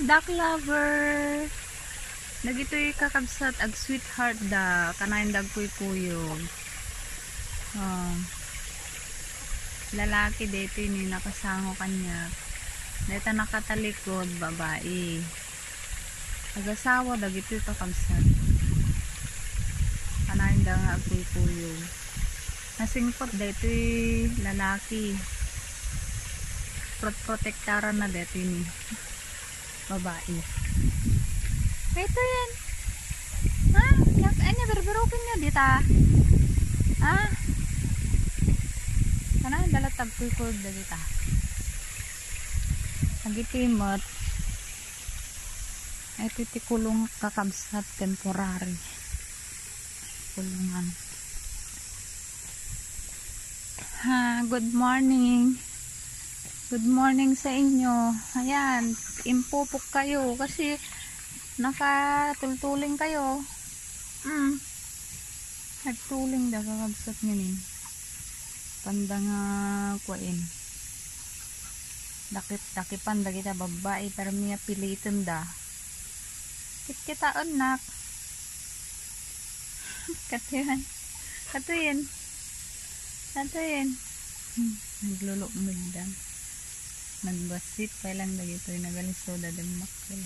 Duck lover. Nagito'y kakabsat ag sweetheart da. Kanayin dag kuyog. Oh. Lalaki dito ni nakasango kanya. Dito nakatalikod babae. Nagasawa dagito'y kakabsat. Kanayin da nga ag kuyog. Nasingkot dito'y lalaki. Protektaran na dito ni babae. Ito yan. Ha? Ano, berberokin nyo dito. Ha? Kana, dalatag kuyog da dito. Nagitimot. Ito tikulong kakabsat temporary. Kulungan. Ha, good morning. Good morning sa inyo. Ayan, impupok kayo kasi nakatultuling kayo. Nagtuling da kakabsat nyo ni. Pandang kuwain. Dakipan da kita babae pero miya pilitin da. Kitaan nak. Katuyan. Naglulok magdan. Nagbasit pa lang dagito yung nagaliso da makil.